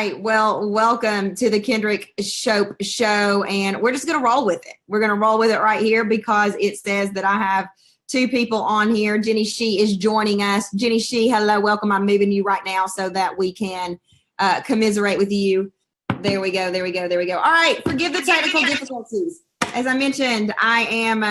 right. Well, welcome to the Kendrick Shope show. And we're just going to roll with it. We're going to roll with it right here because it says that I have two people on here. Jenny Shih is joining us. Jenny Shih, hello, welcome. I'm moving you right now so that we can commiserate with you. There we go. There we go. There we go. All right. Forgive the technical difficulties. As I mentioned, I am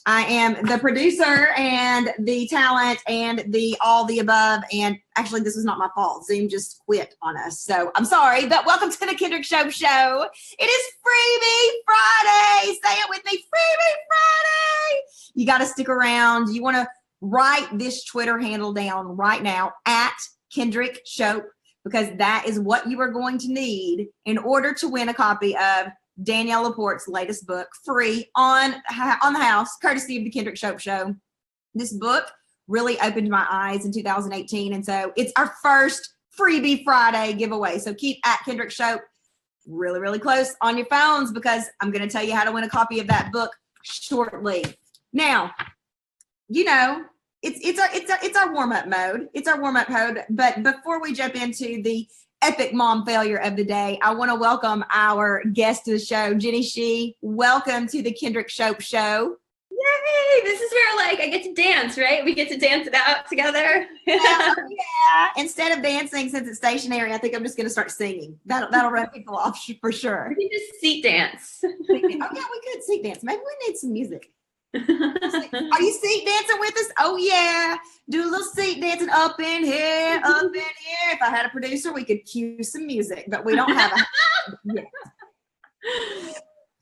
the producer and the talent and the all the above. And actually, this is not my fault. Zoom just quit on us. So I'm sorry, but welcome to the Kendrick Shope show. It is Freebie Friday. Say it with me, Freebie Friday. You got to stick around. You want to write this Twitter handle down right now at Kendrick Shope, because that is what you are going to need in order to win a copy of Danielle Laporte's latest book, free on the house, courtesy of the Kendrick Shope show. This book really opened my eyes in 2018, and so it's our first Freebie Friday giveaway. So keep at Kendrick Shope really, really close on your phones, because I'm going to tell you how to win a copy of that book shortly. Now, you know, it's our warm-up mode. It's our warm-up mode. But before we jump into the epic mom failure of the day, I want to welcome our guest to the show, Jenny Shih. Welcome to the Kendrick Shope show. Yay! This is where I get to dance, right? We get to dance it out together. Yeah. Instead of dancing, since it's stationary, I think I'm just going to start singing. That'll run people off for sure. We can just seat dance. Oh yeah, we could seat dance. Maybe we need some music. Are you seat dancing with us? Oh yeah, do a little seat dancing up in here, up in here. If I had a producer, we could cue some music, but we don't have a yet.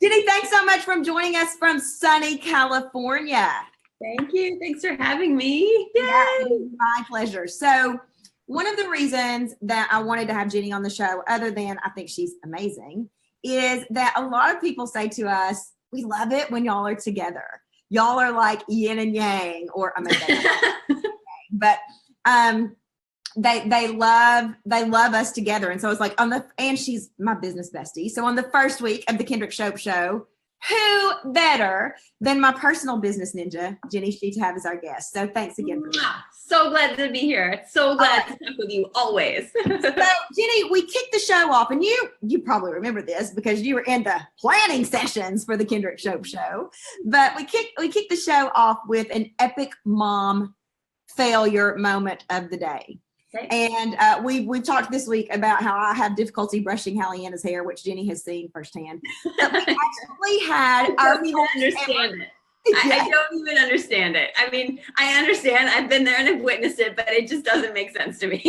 Jenny, thanks so much for joining us from sunny California. Thank you. Thanks for having me. Yay! Yeah, my pleasure. So one of the reasons that I wanted to have Jenny on the show, other than I think she's amazing, is that a lot of people say to us, we love it when y'all are together. Y'all are like yin and yang, or I mean, but they love us together. And so it's like and she's my business bestie. So on the first week of the Kendrick Shope show, who better than my personal business ninja, Jenny Shih, to have as our guest. So thanks again for that. So glad to be here. So glad to talk with you always. So Jenny, we kicked the show off, and you probably remember this because you were in the planning sessions for the Kendrick Shope show. But we kicked the show off with an epic mom failure moment of the day. Okay. And we've talked this week about how I have difficulty brushing Hallianna's hair, which Jenny has seen firsthand. But we actually had our understand it. I don't even understand it. I mean, I understand. I've been there and I've witnessed it, but it just doesn't make sense to me.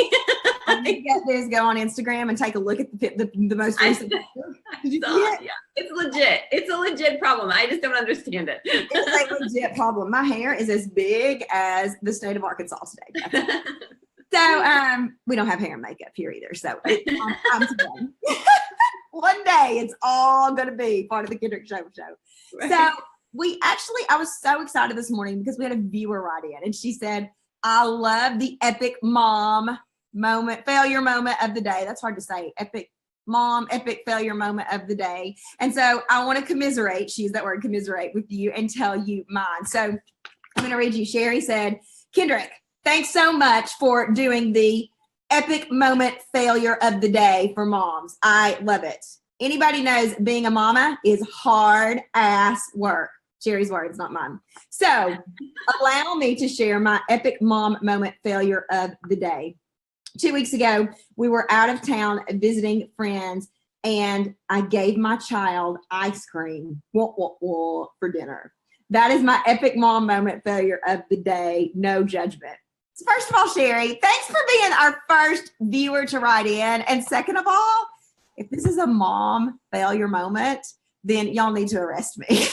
All you got to do is go on Instagram and take a look at the most recent picture. Yeah, it's legit. It's a legit problem. I just don't understand it. It's a legit problem. My hair is as big as the state of Arkansas today. So we don't have hair and makeup here either. So I'm done. One day it's all going to be part of the Kendrick Shope show. Right. So I was so excited this morning because we had a viewer write in, and she said, I love the epic mom failure moment of the day. That's hard to say. Epic failure moment of the day. And so I want to commiserate, she used that word, commiserate, with you and tell you mine. So I'm going to read you. Sherry said, Kendrick, thanks so much for doing the epic moment failure of the day for moms. I love it. Anybody knows being a mama is hard ass work. Sherry's words, not mine. So allow me to share my epic mom moment failure of the day. 2 weeks ago, we were out of town visiting friends, and I gave my child ice cream for dinner. That is my epic mom moment failure of the day. No judgment. So first of all, Sherry, thanks for being our first viewer to write in. And second of all, if this is a mom failure moment, then y'all need to arrest me.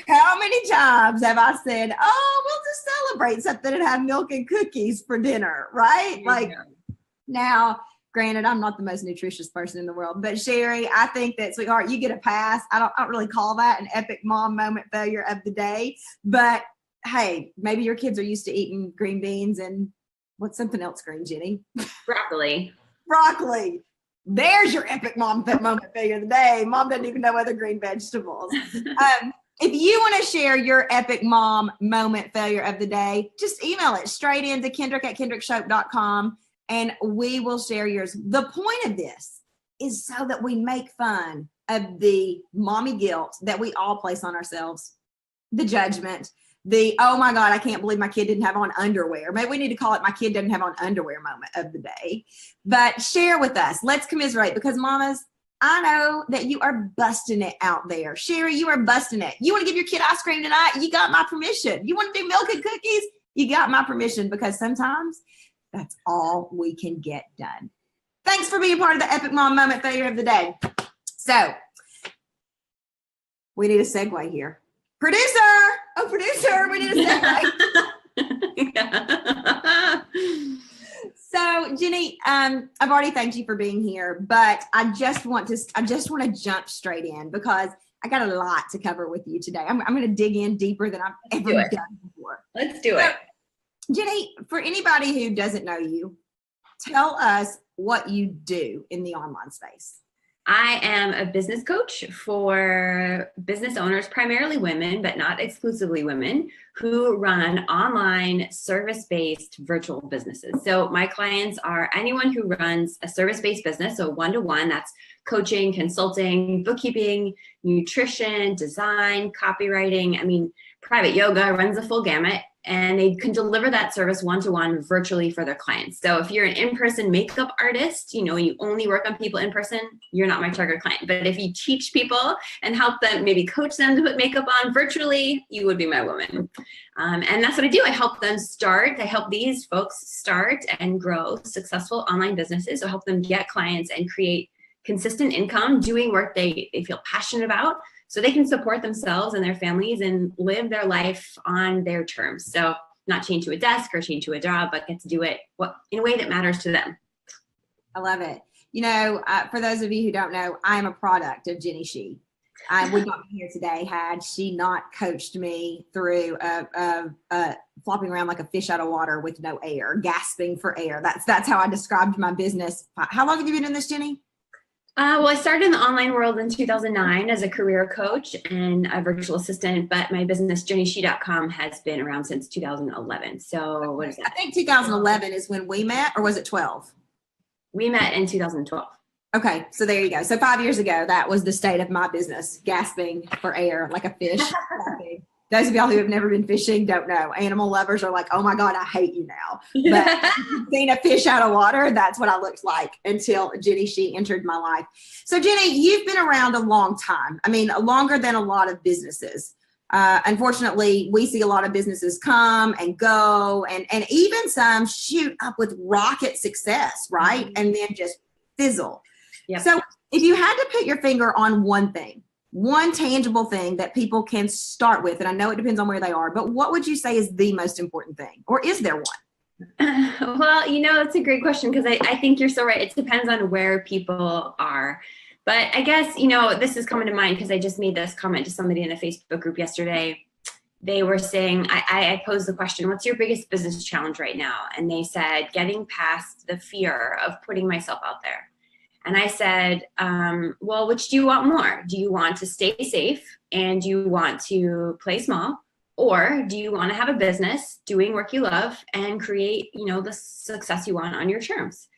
How many times have I said, oh, we'll just celebrate something and have milk and cookies for dinner, right? Now, granted, I'm not the most nutritious person in the world, but Sherry, I think that, sweetheart, you get a pass. I don't really call that an epic mom moment failure of the day, but hey, maybe your kids are used to eating green beans and what's something else green, Jenny? Broccoli. There's your epic mom moment failure of the day. Mom doesn't even know other green vegetables. If you want to share your epic mom moment failure of the day, just email it straight into Kendrick@KendrickShope.com. and we will share yours. The point of this is so that we make fun of the mommy guilt that we all place on ourselves, the judgment, the, oh my God, I can't believe my kid didn't have on underwear. Maybe we need to call it my kid doesn't have on underwear moment of the day. But share with us. Let's commiserate, because mamas, I know that you are busting it out there. Sherry, you are busting it. You want to give your kid ice cream tonight? You got my permission. You want to do milk and cookies? You got my permission, because sometimes that's all we can get done. Thanks for being part of the Epic Mom Moment Failure of the Day. So we need a segue here. Producer, we need a segue. So Jenny, I've already thanked you for being here, but I just want to jump straight in, because I got a lot to cover with you today. I'm going to dig in deeper than I've ever done before. Let's do it. Jenny, for anybody who doesn't know you, tell us what you do in the online space. I am a business coach for business owners, primarily women, but not exclusively women, who run online service-based virtual businesses. So my clients are anyone who runs a service-based business, so one-to-one, that's coaching, consulting, bookkeeping, nutrition, design, copywriting, private yoga, runs the full gamut. And they can deliver that service one-to-one virtually for their clients. So if you're an in-person makeup artist, and you only work on people in person, you're not my target client. But if you teach people and help them, maybe coach them to put makeup on virtually, you would be my woman. And that's what I do. I help these folks start and grow successful online businesses. So help them get clients and create consistent income doing work they feel passionate about, so they can support themselves and their families and live their life on their terms. So not chained to a desk or chained to a job, but get to do it in a way that matters to them. I love it. For those of you who don't know, I am a product of Jenny Shih. I would not be here today had she not coached me through flopping around like a fish out of water with no air, gasping for air. That's how I described my business. How long have you been in this, Jenny? Well, I started in the online world in 2009 as a career coach and a virtual assistant, but my business, JennyShih.com, has been around since 2011. So what is that? I think 2011 is when we met, or was it 12? We met in 2012. Okay, so there you go. So 5 years ago, that was the state of my business, gasping for air like a fish. Those of y'all who have never been fishing don't know. Animal lovers are like, oh my God, I hate you now. But if you've seen a fish out of water, that's what I looked like until Jenny Shih entered my life. So Jenny, you've been around a long time. Longer than a lot of businesses. Unfortunately, we see a lot of businesses come and go, and even some shoot up with rocket success, right? Mm-hmm. And then just fizzle. Yep. So if you had to put your finger on one tangible thing that people can start with, and I know it depends on where they are, but what would you say is the most important thing? Or is there one? Well, it's a great question, because I think you're so right. It depends on where people are. But I guess, this is coming to mind because I just made this comment to somebody in a Facebook group yesterday. They were saying, I posed the question, what's your biggest business challenge right now? And they said, getting past the fear of putting myself out there. And I said, well, which do you want more? Do you want to stay safe and you want to play small? Or do you want to have a business doing work you love and create, the success you want on your terms?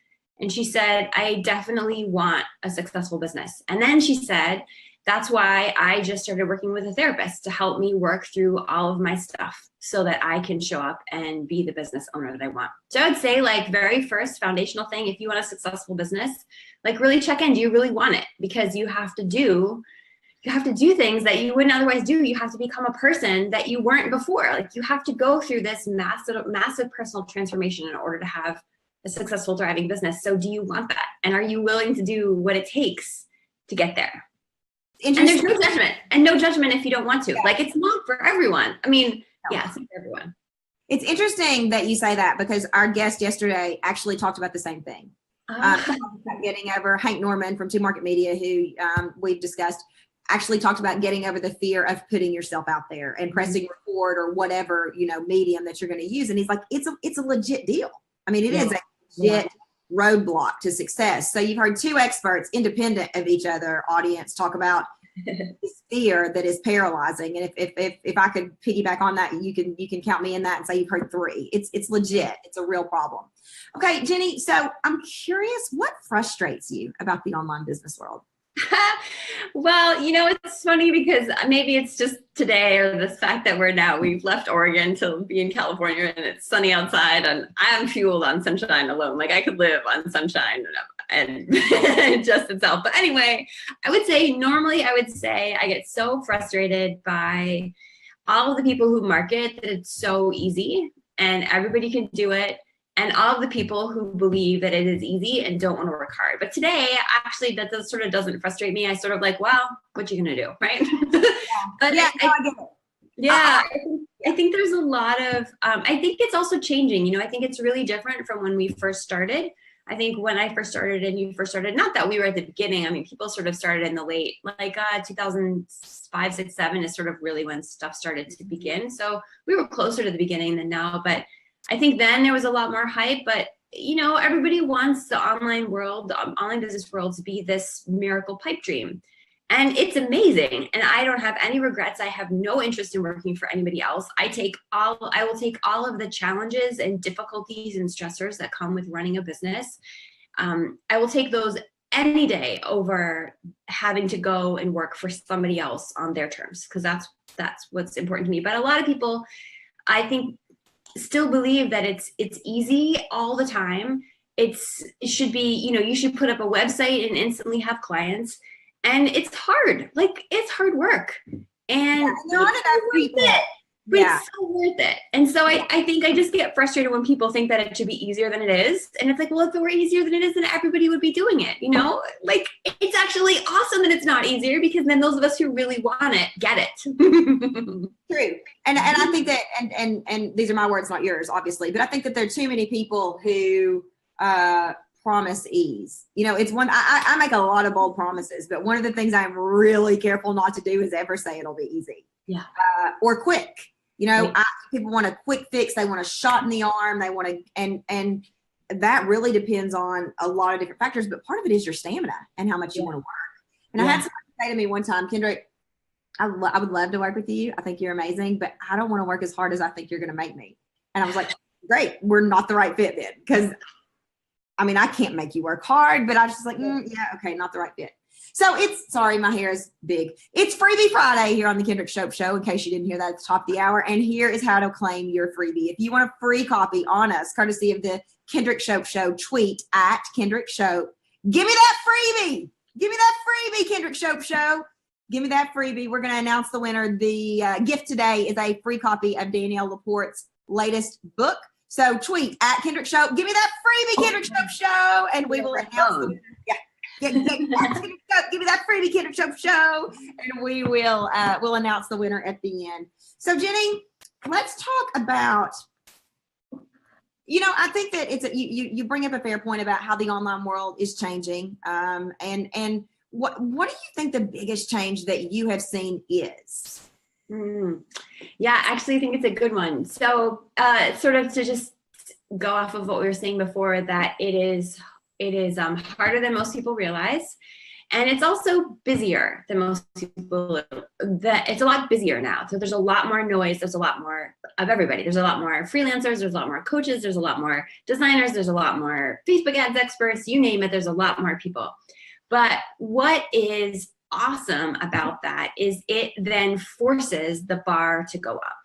And she said, I definitely want a successful business. And then she said, that's why I just started working with a therapist to help me work through all of my stuff so that I can show up and be the business owner that I want. So I would say, very first foundational thing, if you want a successful business, really check in. Do you really want it? Because you have to do things that you wouldn't otherwise do. You have to become a person that you weren't before. You have to go through this massive personal transformation in order to have a successful, thriving business. So do you want that? And are you willing to do what it takes to get there? And there's no judgment, and no judgment if you don't want to. Yeah. It's not for everyone. Yeah, it's not for everyone. It's interesting that you say that, because our guest yesterday actually talked about the same thing. Getting over, Hank Norman from Two Market Media, who we've discussed, actually talked about getting over the fear of putting yourself out there and pressing record or whatever, medium that you're going to use. And he's like, it's a legit deal. It is a legit roadblock to success. So you've heard two experts independent of each other, audience, talk about fear that is paralyzing. And if I could piggyback on that, you can count me in that and say you've heard 3. It's legit. It's a real problem. Okay, Jenny. So I'm curious, what frustrates you about the online business world? Well, it's funny because maybe it's just today or the fact that we've left Oregon to be in California and it's sunny outside and I'm fueled on sunshine alone. Like I could live on sunshine and just itself. But anyway, I would say I get so frustrated by all of the people who market that it's so easy and everybody can do it. And all of the people who believe that it is easy and don't want to work hard. But today, actually, that doesn't frustrate me. I sort of like, well, what you gonna do, right? But I get it. Yeah, I think there's a lot of, I think it's also changing. I think it's really different from when we first started. I think when I first started and you first started, not that we were at the beginning. I mean, people sort of started in the late, 2005, 6, 7 is sort of really when stuff started to begin. So we were closer to the beginning than now, but I think then there was a lot more hype, but everybody wants the online business world to be this miracle pipe dream. And it's amazing. And I don't have any regrets. I have no interest in working for anybody else. I will take all of the challenges and difficulties and stressors that come with running a business. I will take those any day over having to go and work for somebody else on their terms, because that's what's important to me. But a lot of people, I think, still believe that it's easy all the time. It should be, you should put up a website and instantly have clients. And it's hard. It's hard work. And not enough people. But it's so worth it. And so I think I just get frustrated when people think that it should be easier than it is. And it's like, well, if it were easier than it is, then everybody would be doing it, It's actually awesome that it's not easier, because then those of us who really want it get it. True. And I think that, and these are my words, not yours, obviously, but I think that there are too many people who promise ease. It's one, I make a lot of bold promises, but one of the things I'm really careful not to do is ever say it'll be easy. Yeah. Or quick. People want a quick fix. They want a shot in the arm. They want to, and that really depends on a lot of different factors, but part of it is your stamina and how much you want to work. And I had somebody say to me one time, Kendrick, I would love to work with you. I think you're amazing, but I don't want to work as hard as I think you're going to make me. And I was like, great, we're not the right fit then. Because I can't make you work hard, but I was just like, okay, not the right fit. So sorry, my hair is big. It's Freebie Friday here on the Kendrick Shope Show, in case you didn't hear that at the top of the hour. And here is how to claim your freebie. If you want a free copy on us, courtesy of the Kendrick Shope Show, tweet at Kendrick Shope. Give me that freebie. Give me that freebie, Kendrick Shope Show. Give me that freebie. We're going to announce the winner. The gift today is a free copy of Danielle Laporte's latest book. So tweet at Kendrick Shope. Give me that freebie, Kendrick Shope Show, and we will announce the winner. Yeah. Give me that freebie, Kendrick Shope Show, and we will we'll announce the winner at the end. So Jenny, let's talk about, I think that it's you bring up a fair point about how the online world is changing, and what do you think the biggest change that you have seen is? Yeah, I actually think it's a good one. So sort of to just go off of what we were saying before, that it is harder than most people realize. And it's also busier than most people. It's a lot busier now. So there's a lot more noise. There's a lot more of everybody. There's a lot more freelancers. There's a lot more coaches. There's a lot more designers. There's a lot more Facebook ads experts. You name it. There's a lot more people. But what is awesome about that is it then forces the bar to go up.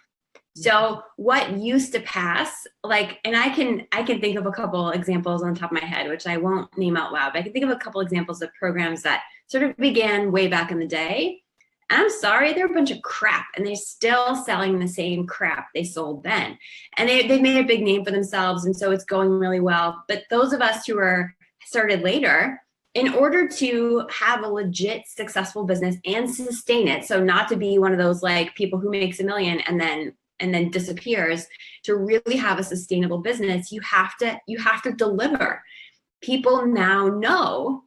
So what used to pass, and I can think of a couple examples on top of my head, which I won't name out loud, but I can think of a couple examples of programs that sort of began way back in the day. And I'm sorry, they're a bunch of crap, and they're still selling the same crap they sold then. And they've made a big name for themselves, and so it's going really well. But those of us who are started later, in order to have a legit successful business and sustain it, so not to be one of those people who makes $1 million and then disappears, to really have a sustainable business, you have to deliver. People now know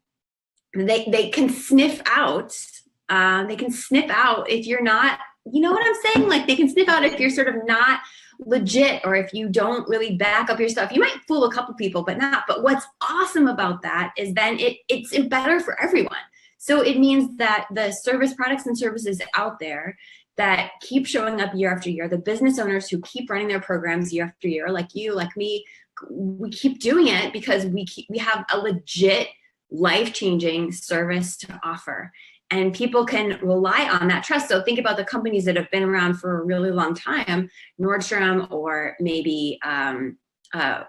they can sniff out. They can sniff out if you're not, you know what I'm saying? They can sniff out if you're sort of not legit, or if you don't really back up your stuff. You might fool a couple people, but not. But what's awesome about that is then it's better for everyone. So it means that the service products and services out there that keep showing up year after year, the business owners who keep running their programs year after year, like you, like me, we keep doing it because we have a legit life-changing service to offer. And people can rely on that trust. So think about the companies that have been around for a really long time, Nordstrom, or maybe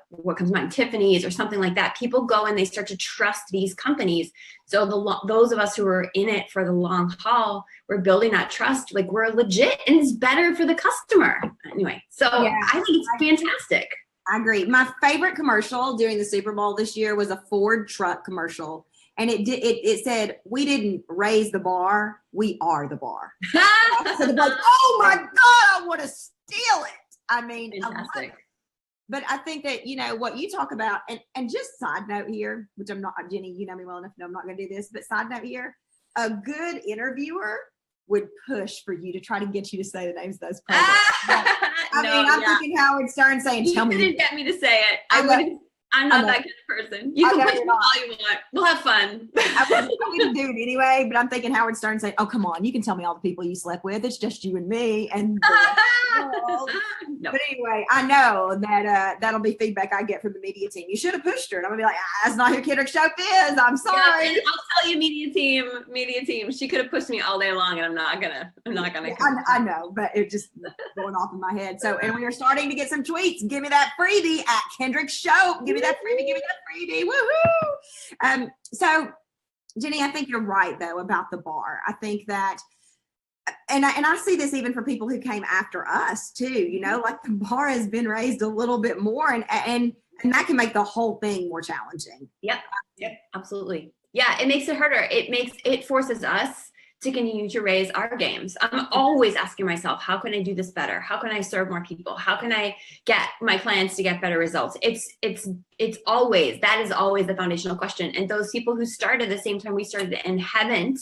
what comes to mind, Tiffany's or something like that. People go and they start to trust these companies. So those of us who are in it for the long haul, we're building that trust. Like, we're legit, and it's better for the customer. Anyway, so yeah, I think it's fantastic. I agree. My favorite commercial during the Super Bowl this year was a Ford truck commercial. And it said, "We didn't raise the bar, we are the bar." So they're like, "Oh my God, I want to steal it." I mean, fantastic. But I think that, you know, what you talk about, and just side note here, which I'm not, Jenny, you know me well enough to know I'm not going to do this, but side note here, a good interviewer would push for you to try to get you to say the names of those programs. I'm thinking Howard Stern saying, "Tell me." You didn't get me to say it. I'm not that kind of person. You can push me all you want. We'll have fun. I wouldn't do it anyway, but I'm thinking Howard Stern saying, "Oh, come on, you can tell me all the people you slept with. It's just you and me." And no. But anyway, I know that that'll be feedback I get from the media team. You should have pushed her. And I'm gonna be like, "That's not who Kendrick Shope is. I'm sorry." Yeah, I'll tell you, media team. She could have pushed me all day long, and I'm not gonna. Yeah, I know, but it just going off in my head. So, and we are starting to get some tweets. Give me that freebie at Kendrick Shope. Give me that freebie. Woohoo! So, Jenny, I think you're right though about the bar. I think that, and I see this even for people who came after us too. You know, like the bar has been raised a little bit more, and that can make the whole thing more challenging. Yep, absolutely. Yeah, it makes it harder. It forces us to continue to raise our games. I'm always asking myself, how can I do this better? How can I serve more people? How can I get my clients to get better results? It's always, that is always the foundational question. And those people who started the same time we started and haven't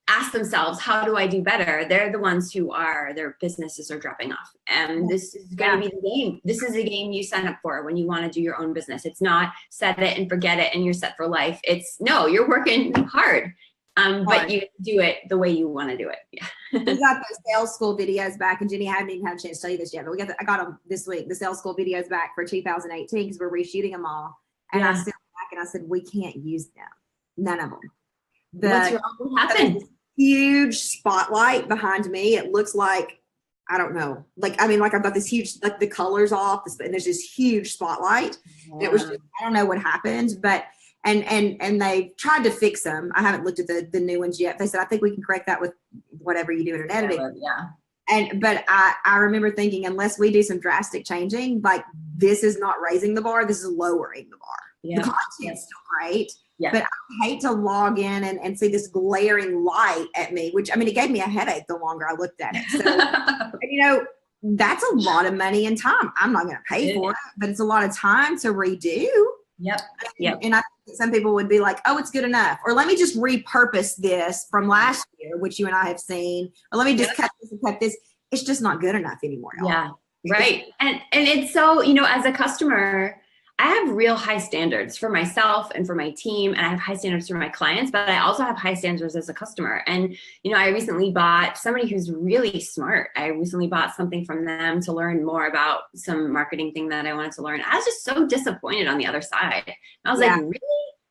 asked themselves, how do I do better? They're the ones who their businesses are dropping off. And this is going to be the game. This is a game you sign up for when you want to do your own business. It's not set it and forget it and you're set for life. No, you're working hard. But you do it the way you want to do it. Yeah. We got those sales school videos back, and Jenny, I haven't even had a chance to tell you this yet, but I got them this week, the sales school videos back for 2018 because we're reshooting them all. And I stood back and I said, we can't use them. None of them. What happened? Huge spotlight behind me. It looks like, I don't know. I've got this huge, like the colors off, and there's this huge spotlight. Yeah. It was just, I don't know what happened, but and they tried to fix them. I haven't looked at the new ones yet. They said, I think we can correct that with whatever you do in editing. Yeah. But I remember thinking, unless we do some drastic changing, like this is not raising the bar, this is lowering the bar. Yeah. The content's still great. Yeah. But I hate to log in and see this glaring light at me, which, I mean, it gave me a headache the longer I looked at it. So, you know, that's a lot of money and time. I'm not going to pay for it, but it's a lot of time to redo. Yep. And I think some people would be like, oh, it's good enough. Or let me just repurpose this from last year, which you and I have seen. Or let me just cut this and cut this. It's just not good enough anymore. Yeah. Right. And it's so, you know, as a customer, I have real high standards for myself and for my team, and I have high standards for my clients, but I also have high standards as a customer. And, you know, I recently bought somebody who's really smart. I recently bought something from them to learn more about some marketing thing that I wanted to learn. I was just so disappointed on the other side. I was like, really?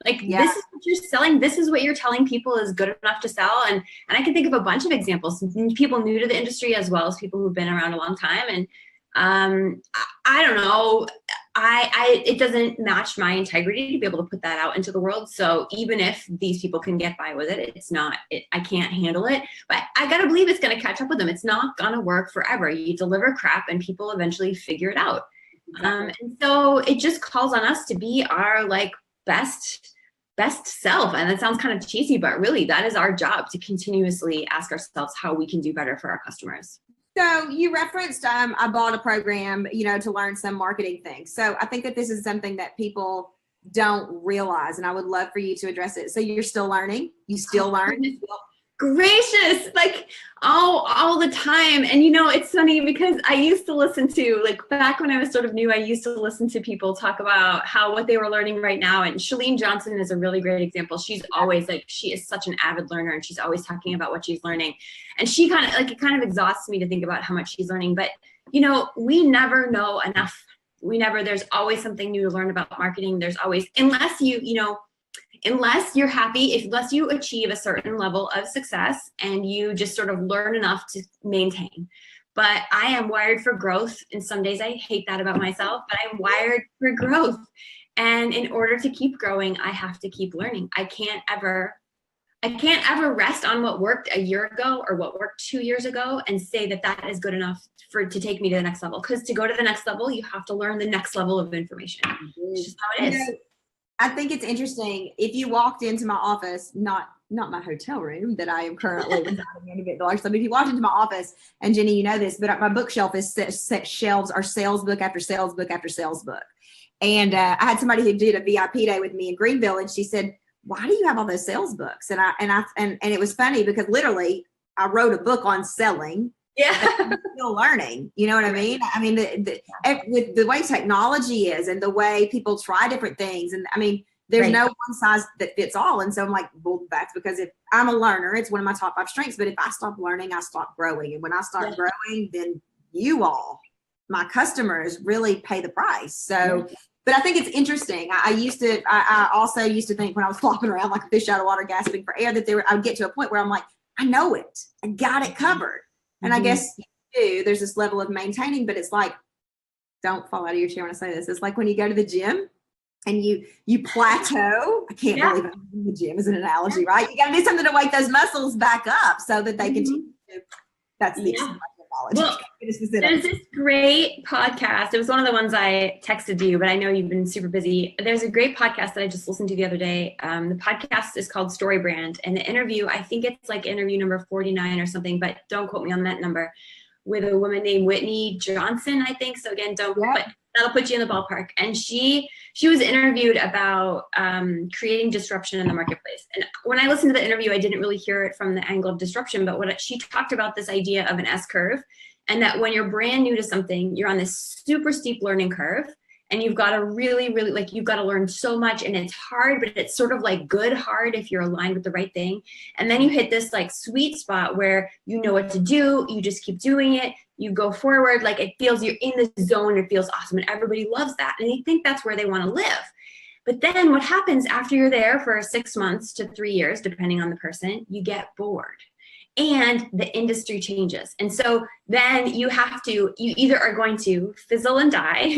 Like, this is what you're selling? This is what you're telling people is good enough to sell? And I can think of a bunch of examples, people new to the industry as well as people who've been around a long time. And I don't know. It doesn't match my integrity to be able to put that out into the world. So even if these people can get by with it, I can't handle it, but I got to believe it's going to catch up with them. It's not going to work forever. You deliver crap and people eventually figure it out. And so it just calls on us to be our best self. And that sounds kind of cheesy, but really that is our job, to continuously ask ourselves how we can do better for our customers. So you referenced, I bought a program, you know, to learn some marketing things. So I think that this is something that people don't realize, and I would love for you to address it. So you're still learning, you still learn. gracious, like all the time. And it's funny because I used to listen to, like, back when I was sort of new, I used to listen to people talk about what they were learning right now. And Shalene Johnson is a really great example. She's always she is such an avid learner, and she's always talking about what she's learning. And she it kind of exhausts me to think about how much she's learning. But we never know enough. There's always something new to learn about marketing. There's always, unless you're happy, unless you achieve a certain level of success and you just sort of learn enough to maintain. But I am wired for growth. And some days I hate that about myself, but I'm wired for growth. And in order to keep growing, I have to keep learning. I can't ever rest on what worked a year ago or what worked 2 years ago and say that is good enough to take me to the next level. Because to go to the next level, you have to learn the next level of information. It's just how it is. I think it's interesting. If you walked into my office, not my hotel room that I am currently residing in a bit large. So if you walked into my office, and Jenny, you know this, but my bookshelf is set shelves are sales book after sales book after sales book. And I had somebody who did a VIP day with me in Greenville, and she said, "Why do you have all those sales books?" And it was funny because literally I wrote a book on selling. Yeah. I'm still learning. You know what I mean? I mean, with the way technology is and the way people try different things. And I mean, there's no one size that fits all. And so I'm like, well, that's because if I'm a learner, it's one of my top 5 strengths. But if I stop learning, I stop growing. And when I start growing, then you all, my customers, really pay the price. So, but I think it's interesting. I also used to think when I was flopping around like a fish out of water, gasping for air, that I would get to a point where I'm like, I know it. I got it covered. And I guess there's this level of maintaining, but it's like, don't fall out of your chair when I say this. It's like when you go to the gym and you plateau. I can't believe I'm in the gym as an analogy, right? You got to do something to wake those muscles back up so that they continue to. That's the knowledge. Well, there's this great podcast. It was one of the ones I texted you, but I know you've been super busy. There's a great podcast that I just listened to the other day. The podcast is called Story Brand, and the interview, I think it's like interview number 49 or something, but don't quote me on that number, with a woman named Whitney Johnson, I think. So again, but that'll put you in the ballpark. And she was interviewed about creating disruption in the marketplace. And when I listened to the interview, I didn't really hear it from the angle of disruption, but she talked about this idea of an S curve, and that when you're brand new to something, you're on this super steep learning curve, and you've got to really, really, you've got to learn so much, and it's hard, but it's sort of like good hard if you're aligned with the right thing. And then you hit this sweet spot where you know what to do, you just keep doing it, you go forward, it feels you're in the zone, it feels awesome, and everybody loves that, and they think that's where they want to live. But then what happens after you're there for 6 months to 3 years, depending on the person, you get bored. And the industry changes. And so then you either are going to fizzle and die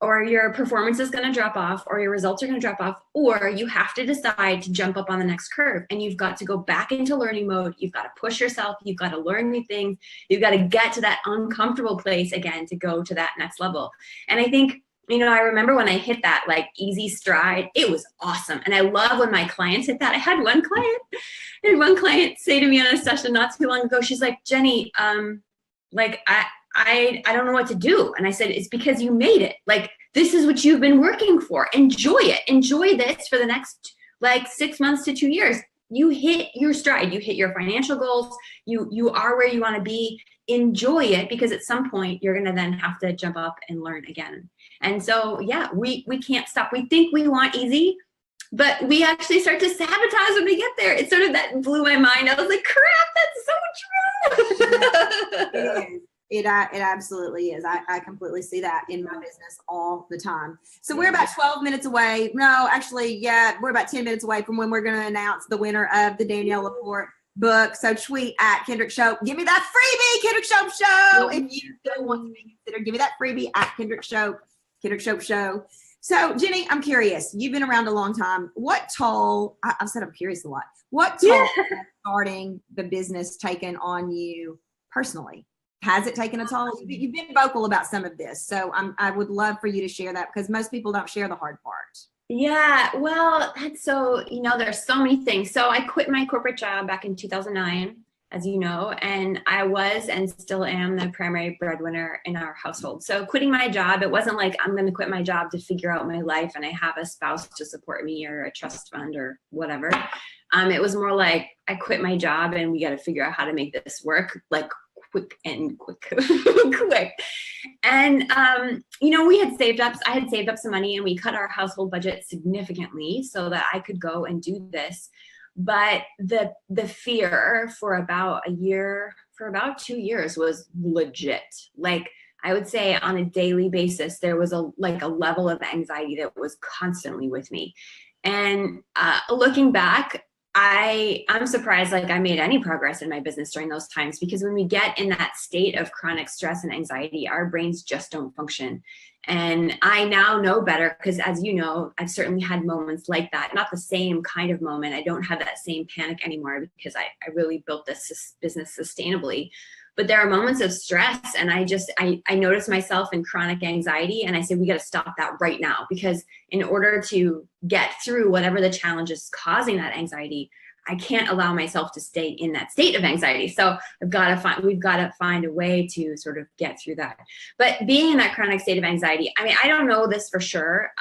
or your performance is going to drop off, or your results are going to drop off, or you have to decide to jump up on the next curve, and you've got to go back into learning mode. You've got to push yourself. You've got to learn new things. You've got to get to that uncomfortable place again to go to that next level. And I think, I remember when I hit that easy stride, it was awesome. And I love when my clients hit that. I had one client say to me on a session not too long ago, she's like, "Jenny, I don't know what to do." And I said, "It's because you made it. This is what you've been working for. Enjoy it. Enjoy this for the next 6 months to 2 years. You hit your stride. You hit your financial goals. You are where you want to be. Enjoy it, because at some point you're going to then have to jump up and learn again." And so, we can't stop. We think we want easy, but we actually start to sabotage when we get there. It's sort of that blew my mind. I was like, crap, that's so true. It is. It absolutely is. I completely see that in my business all the time. So we're about 12 minutes away. No, actually, we're about 10 minutes away from when we're going to announce the winner of the Danielle Laporte book. So tweet at Kendrick Shope. Give me that freebie, Kendrick Shope Show. If you still want to be considered, give me that freebie at Kendrick Shope Show. So Jenny, I'm curious. You've been around a long time. What toll, I've said I'm curious a lot. What toll has starting the business taken on you personally? Has it taken a toll? You've been vocal about some of this. So I would love for you to share that, because most people don't share the hard part. Yeah, well, that's so, there's so many things. So I quit my corporate job back in 2009, as you know, and I was and still am the primary breadwinner in our household. So quitting my job, it wasn't like I'm going to quit my job to figure out my life and I have a spouse to support me or a trust fund or whatever. It was more like I quit my job and we got to figure out how to make this work, like quick. Quick. And, we had saved up, I had saved up some money and we cut our household budget significantly so that I could go and do this. But the fear for about 2 years was legit. Like, I would say on a daily basis, there was a level of anxiety that was constantly with me. And looking back, I'm surprised like I made any progress in my business during those times, because when we get in that state of chronic stress and anxiety, our brains just don't function. And I now know better because, as you know, I've certainly had moments like that, not the same kind of moment. I don't have that same panic anymore because I really built this business sustainably. But there are moments of stress, and I notice myself in chronic anxiety, and I say, we got to stop that right now, because in order to get through whatever the challenge is causing that anxiety, I can't allow myself to stay in that state of anxiety. So we've got to find a way to sort of get through that. But being in that chronic state of anxiety, I mean, I don't know this for sure,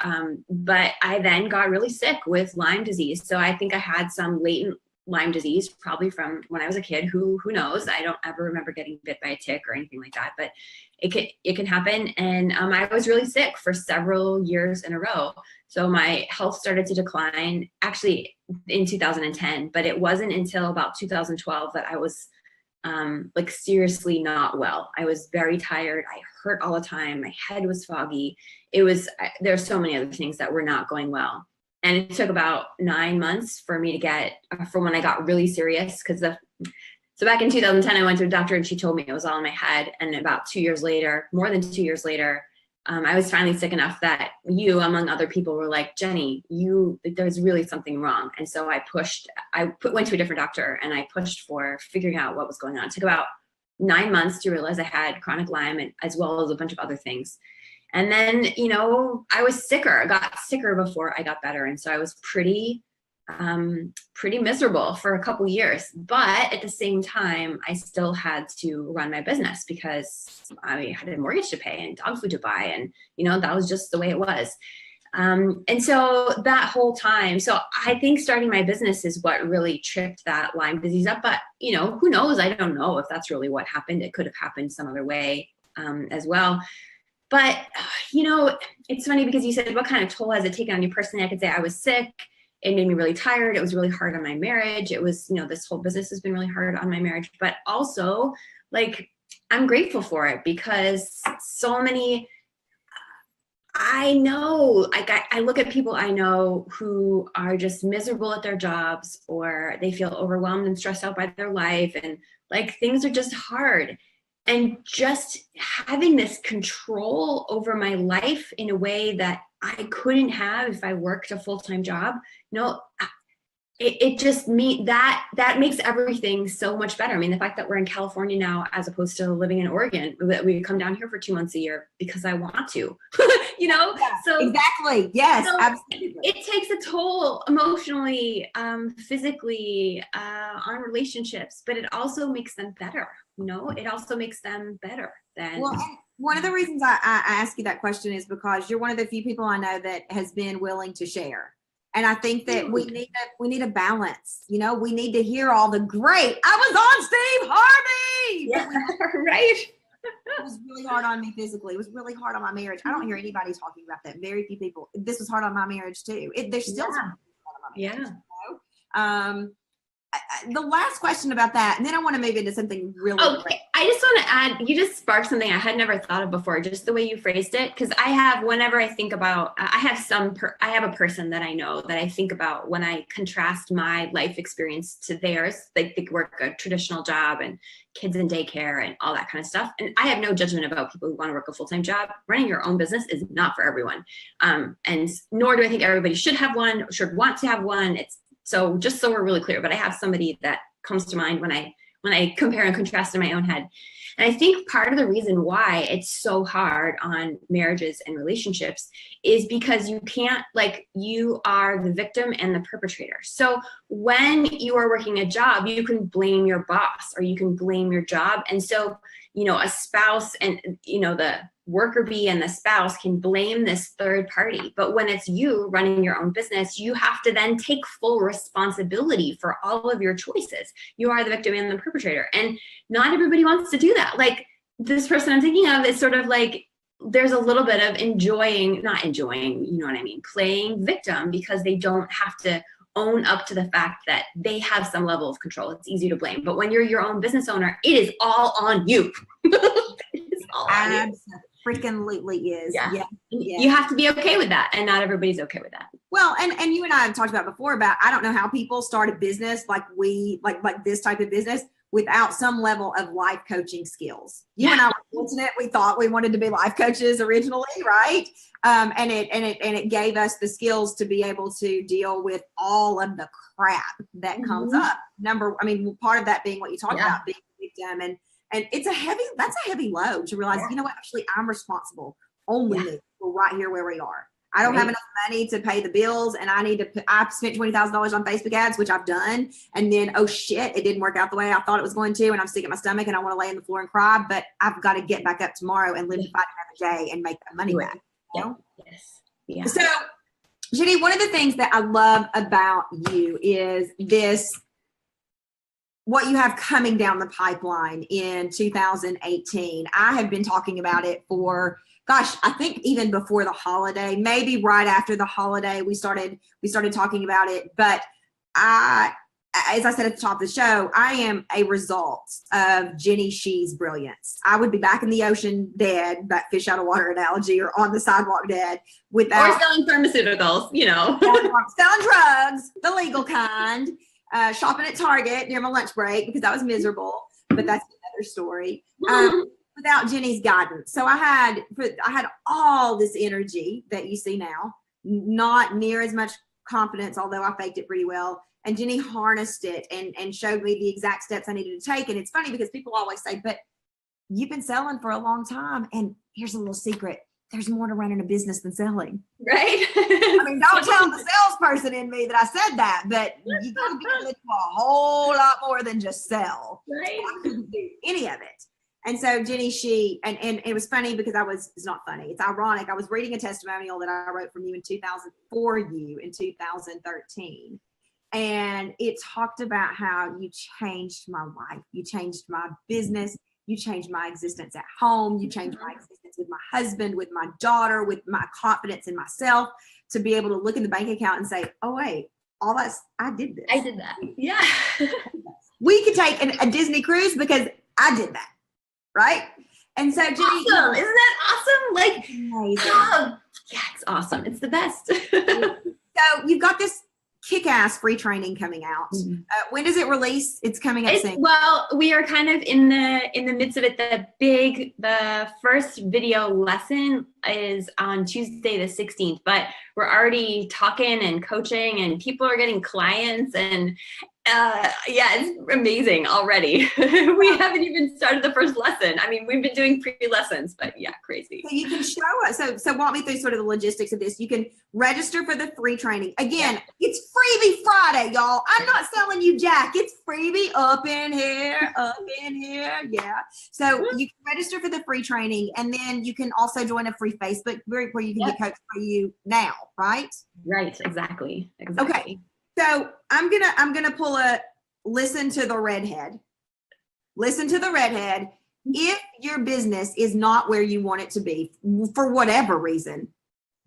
but I then got really sick with Lyme disease. So I think I had some latent Lyme disease, probably from when I was a kid. Who knows? I don't ever remember getting bit by a tick or anything like that, but it can happen. And I was really sick for several years in a row. So my health started to decline actually in 2010, but it wasn't until about 2012 that I was like seriously not well. I was very tired. I hurt all the time. My head was foggy. There's so many other things that were not going well. And it took about 9 months for me to get, from when I got really serious, so back in 2010, I went to a doctor and she told me it was all in my head. And about 2 years later, more than 2 years later, I was finally sick enough that you, among other people, were like, Jenny, there's really something wrong. And so I went to a different doctor and I pushed for figuring out what was going on. It took about 9 months to realize I had chronic Lyme, as well as a bunch of other things. And then, I was sicker. I got sicker before I got better. And so I was pretty miserable for a couple years. But at the same time, I still had to run my business because I had a mortgage to pay and dog food to buy. And, that was just the way it was. And so that whole time, so I think starting my business is what really tripped that Lyme disease up. But, who knows? I don't know if that's really what happened. It could have happened some other way as well. But, it's funny because you said, what kind of toll has it taken on you personally? I could say I was sick. It made me really tired. It was really hard on my marriage. It was, this whole business has been really hard on my marriage. But also, I'm grateful for it because so many, I know, I look at people I know who are just miserable at their jobs, or they feel overwhelmed and stressed out by their life. And things are just hard. And just having this control over my life in a way that I couldn't have if I worked a full-time job, it just that makes everything so much better. I mean, the fact that we're in California now, as opposed to living in Oregon, that we come down here for 2 months a year because I want to, Yeah, so exactly. Yes, so absolutely. It takes a toll emotionally, physically, on relationships, but it also makes them better. It also makes them better than. Well, one of the reasons I ask you that question is because you're one of the few people I know that has been willing to share. And I think that we need a balance. We need to hear all the great. I was on Steve Harvey. Yeah, right. It was really hard on me physically. It was really hard on my marriage. I don't hear anybody talking about that. Very few people. This was hard on my marriage too. There's still hard on my marriage. The last question about that, and then I want to move into something really great. I just want to add, you just sparked something I had never thought of before, just the way you phrased it. Because whenever I think about, I have a person that I know that I think about when I contrast my life experience to theirs. They work a traditional job and kids in daycare and all that kind of stuff. And I have no judgment about people who want to work a full-time job. Running your own business is not for everyone. And nor do I think everybody should have one, should want to have one. So just so we're really clear, but I have somebody that comes to mind when I compare and contrast in my own head. And I think part of the reason why it's so hard on marriages and relationships is because you can't, you are the victim and the perpetrator. So when you are working a job, you can blame your boss or you can blame your job. And so, a spouse and, worker bee and the spouse can blame this third party. But when it's you running your own business, you have to then take full responsibility for all of your choices. You are the victim and the perpetrator. And not everybody wants to do that. Like this person I'm thinking of is sort of like, there's a little bit of not enjoying, you know what I mean, playing victim because they don't have to own up to the fact that they have some level of control. It's easy to blame. But when you're your own business owner, it is all on you. It's all on you. Freaking is. Yeah. You have to be okay with that. And not everybody's okay with that. Well, and you and I have talked about before about, I don't know how people start a business like this type of business without some level of life coaching skills. You and I were fortunate. We thought we wanted to be life coaches originally, right? And it gave us the skills to be able to deal with all of the crap that comes up. Part of that being what you talked about, being a victim, and that's a heavy load to realize, you know what, actually I'm responsible only for right here where we are. I don't have enough money to pay the bills, and I've spent $20,000 on Facebook ads, which I've done. And then, oh shit, it didn't work out the way I thought it was going to. And I'm sick at my stomach and I want to lay on the floor and cry, but I've got to get back up tomorrow and live to fight another day and make that money back. You know? Yes. Yeah. So Jenny, one of the things that I love about you is what you have coming down the pipeline in 2018. I have been talking about it for, gosh, I think even before the holiday, maybe right after the holiday, we started talking about it. But as I said at the top of the show, I am a result of Jenny Shih's brilliance. I would be back in the ocean dead, that fish out of water analogy, or on the sidewalk dead or selling pharmaceuticals, selling drugs, the legal kind, shopping at Target during my lunch break because I was miserable, but that's another story. Without Jenny's guidance. So I had all this energy that you see now, not near as much confidence, although I faked it pretty well. And Jenny harnessed it and showed me the exact steps I needed to take. And it's funny because people always say, but you've been selling for a long time. And here's a little secret. There's more to running a business than selling. Right. Don't tell the salesperson in me that I said that, but you got to be able to do a whole lot more than just sell. Right. I couldn't do any of it. And so Jenny Shih, and it was funny because it's not funny. It's ironic. I was reading a testimonial that I wrote from you in 2013. And it talked about how you changed my life. You changed my business. You changed my existence at home. You changed my existence with my husband, with my daughter, with my confidence in myself, to be able to look in the bank account and say, oh, wait, I did this. I did that. Yeah. We could take a Disney cruise because I did that. Right? And so Jenny, awesome. Isn't that awesome? Like, amazing. Yeah, it's awesome. It's the best. So you've got this kick-ass free training coming out. When does it release? It's coming up soon. Well, we are kind of in the midst of it. The first video lesson is on Tuesday the 16th, but we're already talking and coaching, and people are getting clients, and it's amazing already. We haven't even started the first lesson. I mean, we've been doing pre-lessons, but crazy. So you can show us. So walk me through sort of the logistics of this. You can register for the free training. Again, it's freebie Friday, y'all. I'm not selling you jack. It's freebie up in here. Yeah. So you can register for the free training, and then you can also join a free Facebook group where you can get coached by you now, right? Right. Exactly. Okay. So I'm gonna pull a listen to the redhead. Listen to the redhead. If your business is not where you want it to be for whatever reason,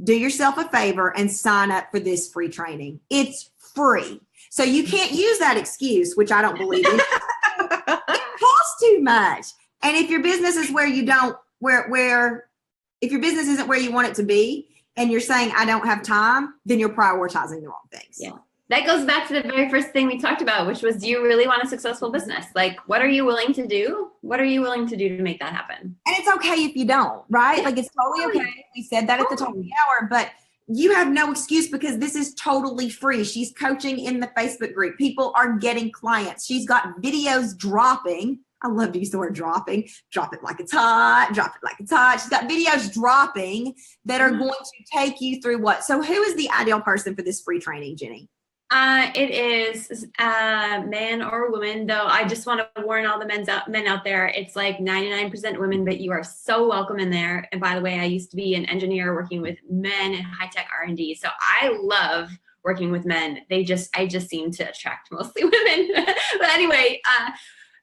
do yourself a favor and sign up for this free training. It's free. So you can't use that excuse, which I don't believe in. It costs too much. And if your business is where you don't, if your business isn't where you want it to be, and you're saying, I don't have time, then you're prioritizing the wrong things. Yeah. That goes back to the very first thing we talked about, which was, do you really want a successful business? Like, what are you willing to do? What are you willing to do to make that happen? And it's okay if you don't, right? Yeah. Like, it's totally okay. We said that at the top of the hour, but you have no excuse because this is totally free. She's coaching in the Facebook group. People are getting clients. She's got videos dropping. I love to use the word dropping. Drop it like it's hot. Drop it like it's hot. She's got videos dropping that are going to take you through what? So who is the ideal person for this free training, Jenny? It is man or woman, though I just want to warn all the men out there. It's like 99% women, but you are so welcome in there. And by the way, I used to be an engineer working with men in high-tech R&D. So I love working with men. I just seem to attract mostly women. But anyway,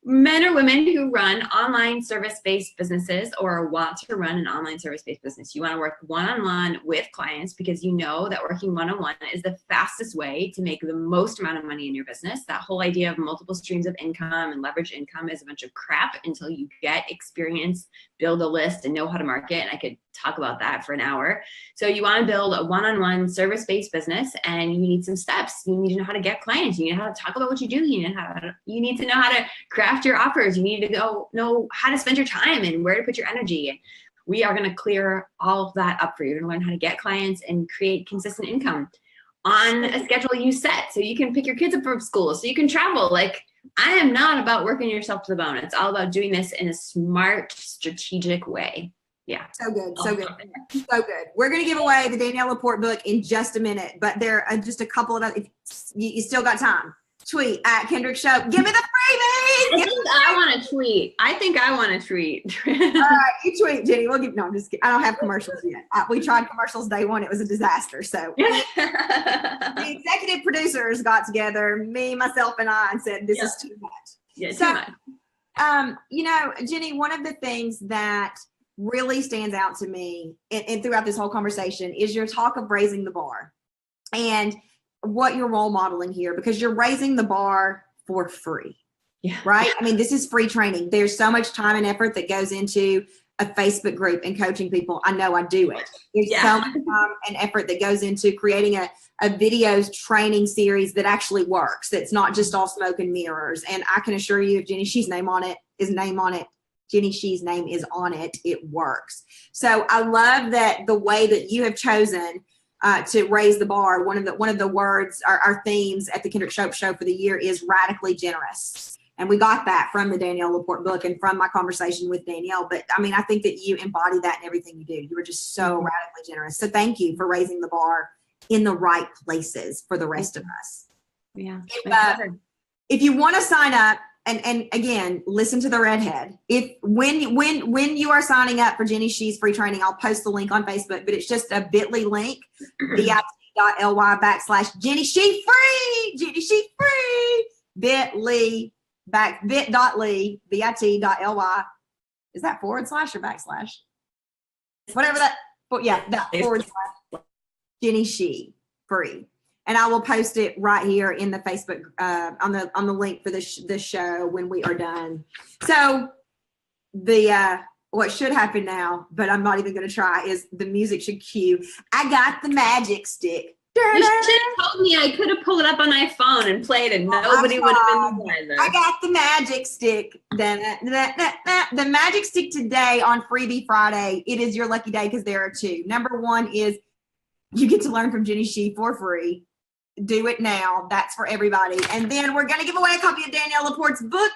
men or women who run online service-based businesses or want to run an online service-based business. You want to work one-on-one with clients because you know that working one-on-one is the fastest way to make the most amount of money in your business. That whole idea of multiple streams of income and leverage income is a bunch of crap until you get experience, build a list, and know how to market. And I could talk about that for an hour. So you want to build a one-on-one service-based business, and you need some steps. You need to know how to get clients. You need to know how to talk about what you do. You need to know how to craft your offers. You need to know how to spend your time and where to put your energy. And we are going to clear all of that up for you. You're going to learn how to get clients and create consistent income on a schedule you set, so you can pick your kids up from school, so you can travel. Like, I am not about working yourself to the bone. It's all about doing this in a smart, strategic way. Yeah. So good. So good. So good. We're going to give away the Danielle Laporte book in just a minute, but there are just a couple of other, you still got time. Tweet at Kendrick Shope. Give me the freebies. I want to tweet. I think I want to tweet. All right, you tweet, Jenny. We'll give. No, I'm just kidding. I don't have commercials yet. We tried commercials day one. It was a disaster. So the executive producers got together, me, myself, and I, and said, "This is too much." Yeah, too much. You know, Jenny, one of the things that really stands out to me and throughout this whole conversation is your talk of raising the bar and what you're role modeling here, because you're raising the bar for free. Yeah. Right. I mean, this is free training. There's so much time and effort that goes into a Facebook group and coaching people. I know I do it. There's so much time and effort that goes into creating a videos training series that actually works. That's not just all smoke and mirrors. And I can assure you, if Jenny Shih's name on it, Jenny Shih's name is on it, it works. So I love that the way that you have chosen to raise the bar. One of the words, our themes at the Kendrick Shope Show for the year is radically generous. And we got that from the Danielle Laporte book and from my conversation with Danielle. But I mean, I think that you embody that in everything you do. You were just so radically generous. So thank you for raising the bar in the right places for the rest of us. Yeah. If you want to sign up, and again, listen to the redhead. When you are signing up for Jenny Shih's free training, I'll post the link on Facebook, but it's just a bit.ly link, bit.ly/Jenny Shih free, Jenny Shih free, bit.ly, bit.ly, bit.ly. Is that / or /? Whatever that, but yeah, that / Jenny Shih free. And I will post it right here in the Facebook on the link for the show when we are done. So what should happen now, but I'm not even going to try, is the music should cue. I got the magic stick. You should have told me. I could have pulled it up on my phone and played it. Nobody would have been surprised. I got the magic stick. The magic stick today on Freebie Friday. It is your lucky day because there are two. Number one is you get to learn from Jenny Shih for free. Do it now. That's for everybody. And then we're going to give away a copy of Danielle Laporte's book.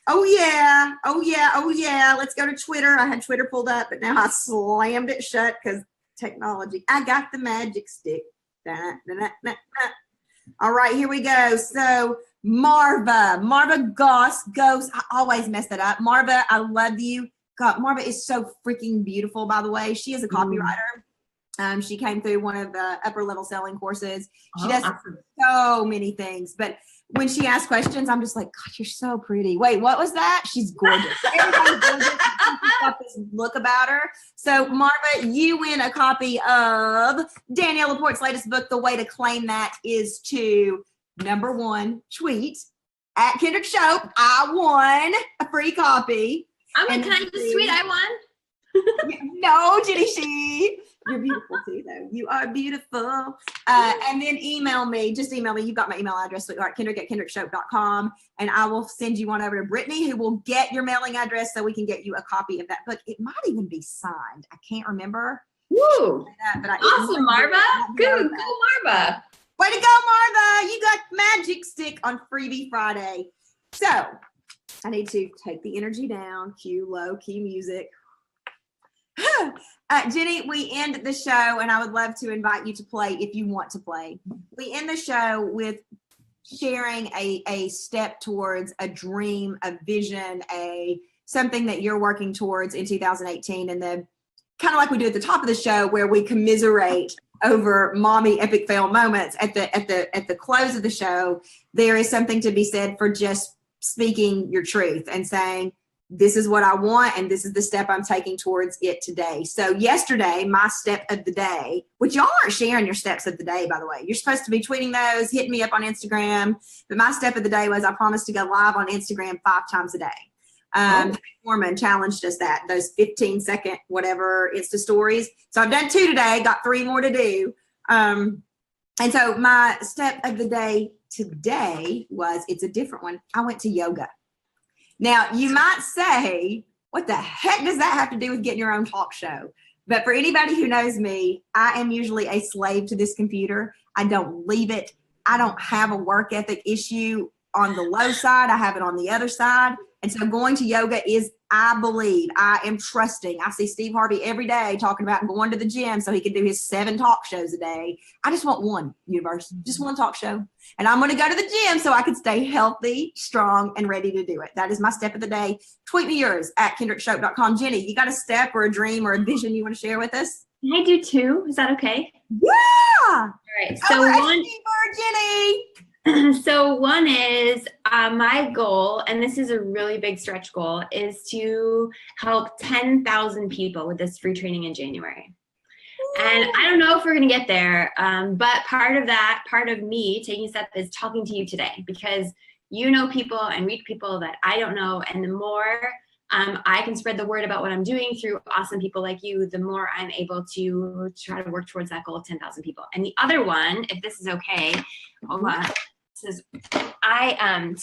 Oh, yeah. Oh, yeah. Oh, yeah. Let's go to Twitter. I had Twitter pulled up, but now I slammed it shut because technology. I got the magic stick. All right, here we go. So Marva Ghost. I always mess that up. Marva, I love you. God, Marva is so freaking beautiful, by the way. She is a copywriter. She came through one of the upper level selling courses. She does so many things, but when she asks questions, I'm just like, God, you're so pretty. Wait, what was that? She's gorgeous. Everybody's gorgeous. She's got this look about her. So Marva, you win a copy of Danielle Laporte's latest book. The way to claim that is to, number one, tweet at Kendrick Shope. I won a free copy. Can I just tweet I won? No, Jenny Shih. You're beautiful too, though. You are beautiful. And then email me. Just email me. You've got my email address, Kendrick@kendrickshope.com. And I will send you one over to Brittany, who will get your mailing address so we can get you a copy of that book. It might even be signed. I can't remember. Woo! Awesome, Marva. Good, Marva. Way to go, Marva. You got magic stick on Freebie Friday. So I need to take the energy down. Cue low key music. Jenny, we end the show, and I would love to invite you to play if you want to play. We end the show with sharing a step towards a dream, a vision, something that you're working towards in 2018, and then kind of like we do at the top of the show, where we commiserate over mommy epic fail moments. At the close of the show, there is something to be said for just speaking your truth and saying, this is what I want, and this is the step I'm taking towards it today. So yesterday, my step of the day, which y'all aren't sharing your steps of the day, by the way. You're supposed to be tweeting those, hitting me up on Instagram. But my step of the day was I promised to go live on Instagram 5 times a day. Foreman challenged us that, those 15-second whatever Insta stories. So I've done 2 today, got 3 more to do. And so my step of the day today was, it's a different one. I went to yoga. Now, you might say, what the heck does that have to do with getting your own talk show? But for anybody who knows me, I am usually a slave to this computer. I don't leave it. I don't have a work ethic issue on the low side. I have it on the other side. And so going to yoga is, I believe, I am trusting. I see Steve Harvey every day talking about going to the gym so he can do his 7 talk shows a day. I just want one, universe, just one talk show. And I'm going to go to the gym so I can stay healthy, strong, and ready to do it. That is my step of the day. Tweet me yours at kendrickshope.com. Jenny, you got a step or a dream or a vision you want to share with us? Can I do 2? Is that okay? Yeah. All right. So Jenny. So one is my goal, and this is a really big stretch goal, is to help 10,000 people with this free training in January. And I don't know if we're going to get there, but part of me taking a step is talking to you today, because you know people and reach people that I don't know. And the more I can spread the word about what I'm doing through awesome people like you, the more I'm able to try to work towards that goal of 10,000 people. And the other one, if this is okay, hold on. I'm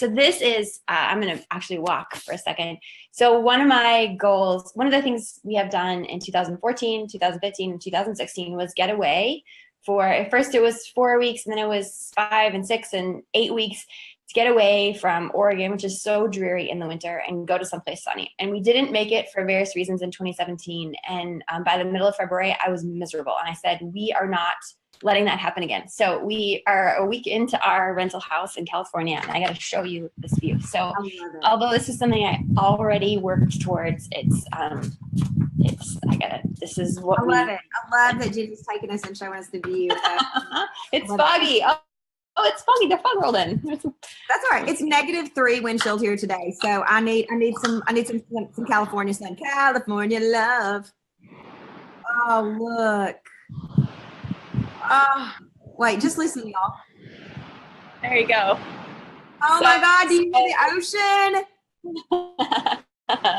going to actually walk for a second. So one of my goals, one of the things we have done in 2014, 2015, and 2016 was get away for, at first it was 4 weeks, and then it was 5 and 6 and 8 weeks to get away from Oregon, which is so dreary in the winter, and go to someplace sunny. And we didn't make it for various reasons in 2017. And by the middle of February, I was miserable. And I said, we are not letting that happen again. So we are a week into our rental house in California, and I got to show you this view. So although this is something I already worked towards, this is what I love it. I love that Jenny's taking us and showing us the view. It's foggy. Oh, it's foggy. The fog rolled in. That's all right. It's -3 wind chill here today. So I need some California sun. California love. Oh, look. Wait, just listen, y'all. There you go. Oh my God, do you hear the ocean?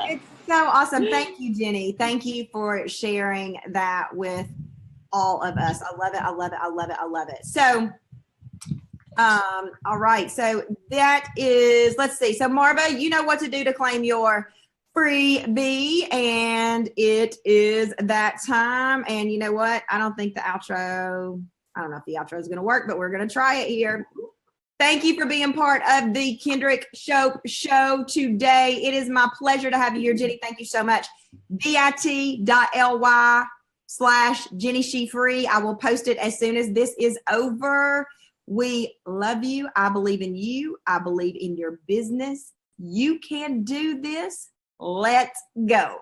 It's so awesome. Thank you, Jenny. Thank you for sharing that with all of us. I love it. I love it. I love it. I love it. So, all right. So that is, let's see. So Marva, you know what to do to claim your freebie, and it is that time. And you know what? I don't think the outro, I don't know if the outro is going to work, but we're going to try it here. Thank you for being part of the Kendrick Shope show today. It is my pleasure to have you here, Jenny. Thank you so much. bit.ly/Jenny Shih free. I will post it as soon as this is over. We love you. I believe in you. I believe in your business. You can do this. Let's go.